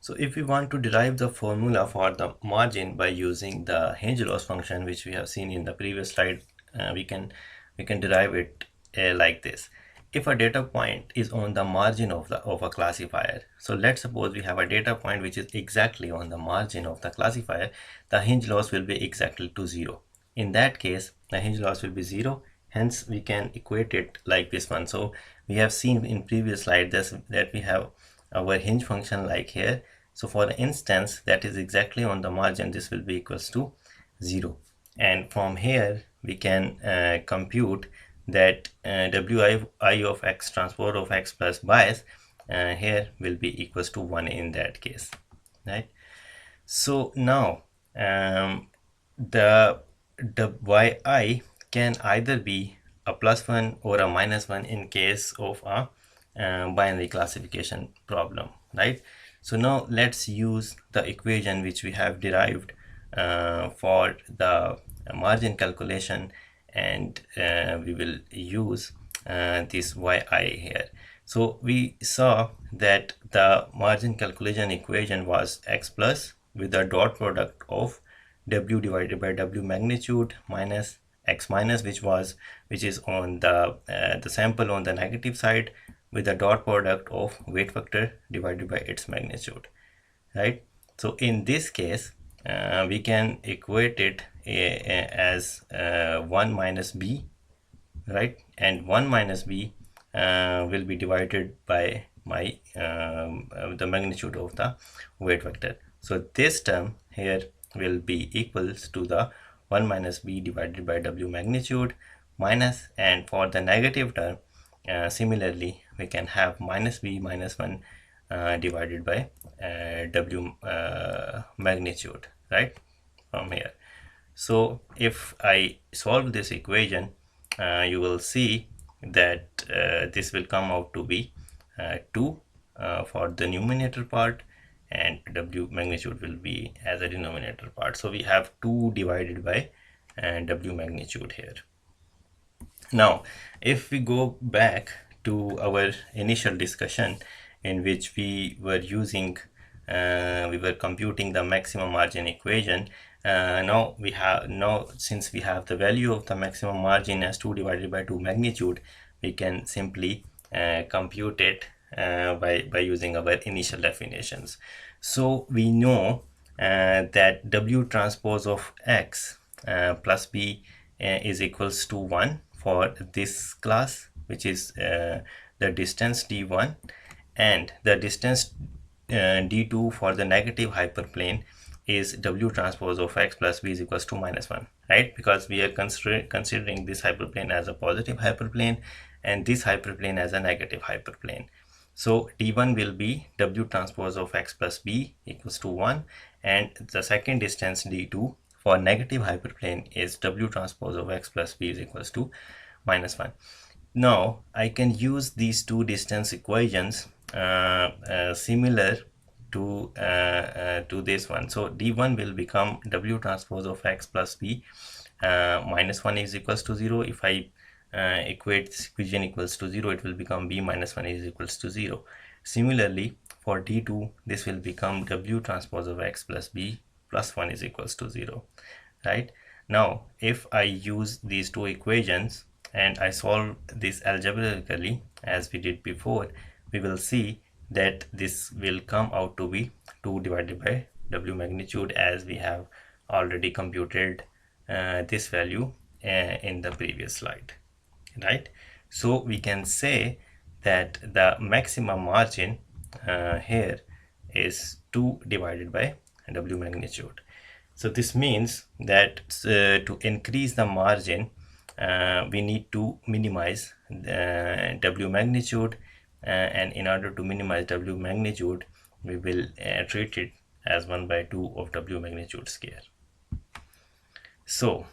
So if we want to derive the formula for the margin by using the hinge loss function, which we have seen in the previous slide, we can derive it like this. If a data point is on the margin of a classifier, so let's suppose we have a data point which is exactly on the margin of the classifier, the hinge loss will be exactly to 0. In that case, the hinge loss will be 0. Hence, we can equate it like this one. So we have seen in previous slide that we have our hinge function like here. So for instance, that is exactly on the margin, this will be equals to 0. And from here, we can compute that wi of x transpose of x plus bias here will be equals to 1 in that case, right? So now the yi can either be a +1 or a -1 in case of a binary classification problem, right? So now let's use the equation which we have derived for the margin calculation, and we will use this yi here. So we saw that the margin calculation equation was x plus with the dot product of w divided by w magnitude minus x minus, which is on the sample on the negative side, with the dot product of weight vector divided by its magnitude, right? So in this case, we can equate it as 1 minus b, right? And 1 minus b will be divided by the magnitude of the weight vector. So this term here will be equals to the 1 minus b divided by w magnitude minus, and for the negative term, similarly we can have minus b minus 1 divided by w magnitude, right, from here. So if I solve this equation, you will see that this will come out to be 2 for the numerator part, and w magnitude will be as a denominator part. So we have 2 divided by w magnitude here. Now, if we go back to our initial discussion in which we were computing the maximum margin equation. Now since we have the value of the maximum margin as 2 divided by 2 magnitude, we can simply compute it by using our initial definitions. So we know that w transpose of x plus b is equals to 1 for this class, which is the distance d1, and the distance d2 for the negative hyperplane is w transpose of x plus b is equals to -1, right? Because we are considering this hyperplane as a positive hyperplane and this hyperplane as a negative hyperplane. So d1 will be w transpose of x plus b equals to 1, and the second distance d2 for negative hyperplane is w transpose of x plus b is equals to -1. Now I can use these two distance equations similar to this one. So d1 will become w transpose of x plus b -1 is equals to 0. If I equate this equation equals to 0, it will become b minus 1 is equals to 0. Similarly, for d2, this will become w transpose of x plus b plus 1 is equals to 0, right? Now, if I use these two equations and I solve this algebraically as we did before, we will see that this will come out to be 2 divided by w magnitude, as we have already computed this value in the previous slide, right? So we can say that the maximum margin here is 2 divided by w magnitude. So this means that to increase the margin, we need to minimize the w magnitude, and in order to minimize w magnitude, we will treat it as 1 by 2 of w magnitude square. So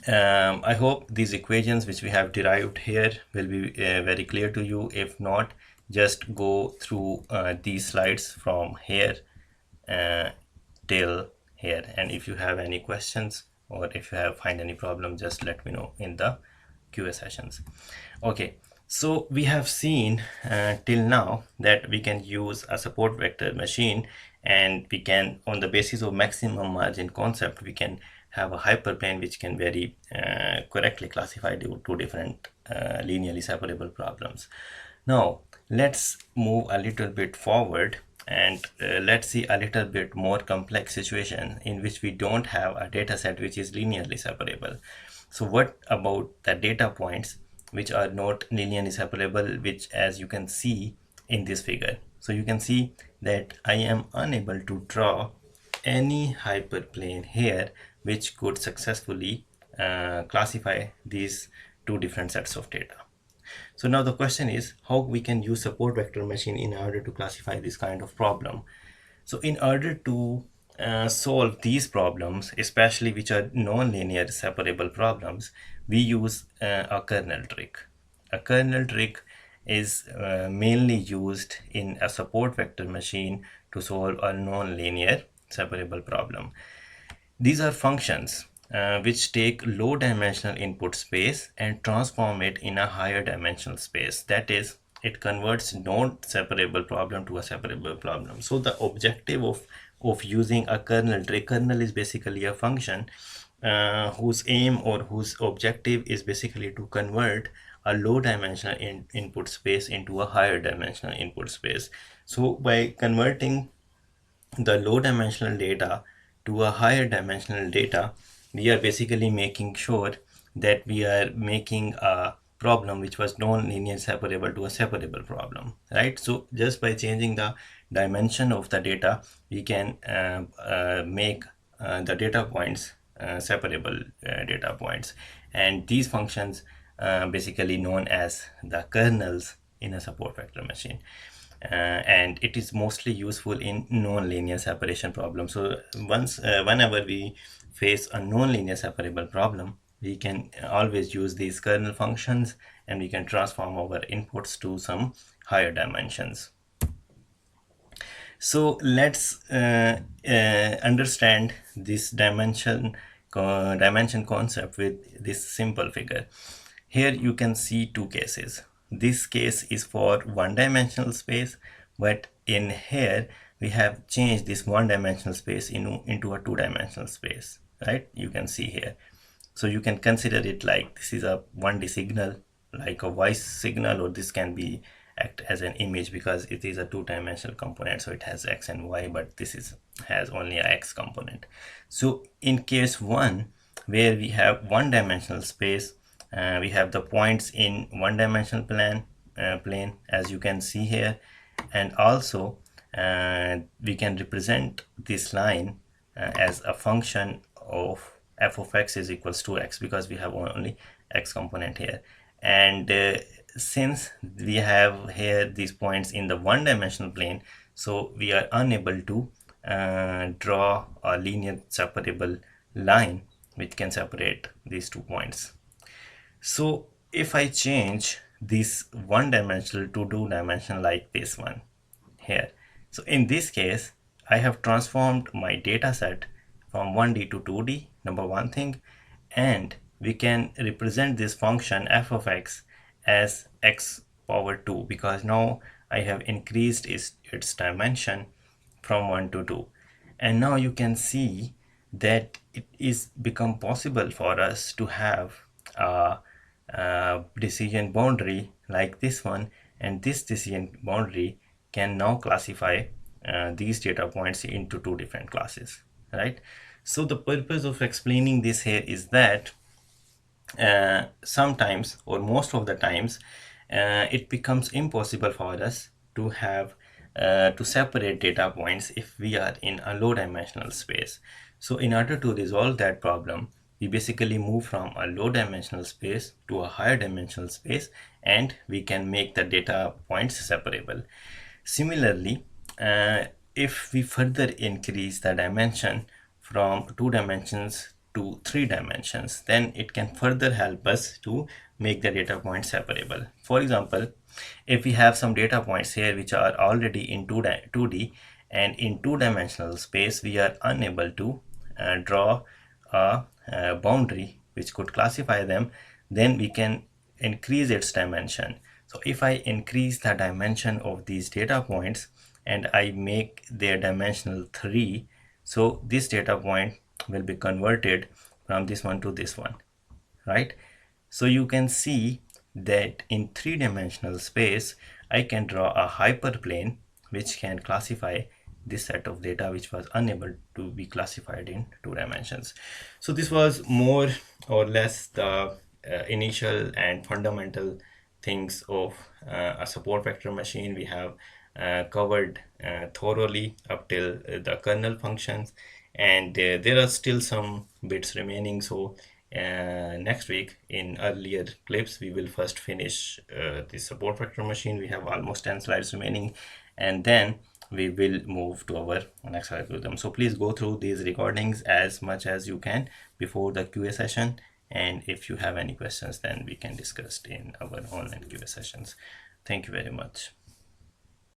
I hope these equations which we have derived here will be very clear to you. If not, just go through these slides from here till here, and if you have any questions or if you find any problem, just let me know in the QA sessions. Okay, So we have seen till now that we can use a support vector machine, and we can, on the basis of maximum margin concept, we can have a hyperplane which can very correctly classify two different linearly separable problems. Now let's move a little bit forward, and let's see a little bit more complex situation in which we don't have a data set which is linearly separable. So what about the data points which are not linearly separable, which, as you can see in this figure, so you can see that I am unable to draw any hyperplane here which could successfully classify these two different sets of data. So now the question is how we can use support vector machine in order to classify this kind of problem. So in order to solve these problems, especially which are non-linear separable problems, we use a kernel trick. A kernel trick is mainly used in a support vector machine to solve a non-linear separable problem. These are functions which take low dimensional input space and transform it in a higher dimensional space. That is, it converts non-separable problem to a separable problem. So the objective of using a kernel trick, kernel is basically a function whose aim or whose objective is basically to convert a low dimensional input space into a higher dimensional input space. So by converting the low dimensional data to a higher dimensional data, we are basically making sure that we are making a problem which was non-linear separable to a separable problem, right? So just by changing the dimension of the data, we can make the data points separable data points, and these functions basically known as the kernels in a support vector machine. And it is mostly useful in non-linear separation problems. So whenever we face a non-linear separable problem, we can always use these kernel functions, and we can transform our inputs to some higher dimensions. So let's understand this dimension concept with this simple figure. Here you can see two cases. This case is for one-dimensional space, but in here we have changed this one-dimensional space into a two-dimensional space, right? You can see here. So you can consider it like this is a 1D signal, like a voice signal, or this can be act as an image because it is a two-dimensional component, so it has x and y, but this has only a x component. So in case one, where we have one-dimensional space, we have the points in one-dimensional plane, as you can see here, and also we can represent this line as a function of f of x is equals to x, because we have only x component here. And since we have here these points in the one-dimensional plane, so we are unable to draw a linear separable line which can separate these 2 points. So if I change this one-dimensional to two-dimensional like this one here, so in this case I have transformed my data set from 1D to 2D, number one thing, and we can represent this function f of x as x power 2, because now I have increased its dimension from 1 to 2. And now you can see that it is become possible for us to have a decision boundary like this one, and this decision boundary can now classify these data points into two different classes, right? So the purpose of explaining this here is that sometimes, or most of the times, it becomes impossible for us to have to separate data points if we are in a low dimensional space. So in order to resolve that problem, we basically move from a low dimensional space to a higher dimensional space, and we can make the data points separable. Similarly, if we further increase the dimension from 2 dimensions to 3 dimensions, then it can further help us to make the data points separable. For example, if we have some data points here which are already in 2D, and in two-dimensional space we are unable to draw a boundary which could classify them, then we can increase its dimension. So if I increase the dimension of these data points and I make their dimensional 3, so this data point will be converted from this one to this one, right? So you can see that in three-dimensional space, I can draw a hyperplane which can classify this set of data which was unable to be classified in 2 dimensions. So this was more or less the initial and fundamental things of a support vector machine. We have covered thoroughly up till the kernel functions, and there are still some bits remaining. So next week in earlier clips we will first finish the support vector machine. We have almost 10 slides remaining, and then we will move to our next algorithm. So please go through these recordings as much as you can before the QA session, and if you have any questions then we can discuss in our online QA sessions. Thank you very much.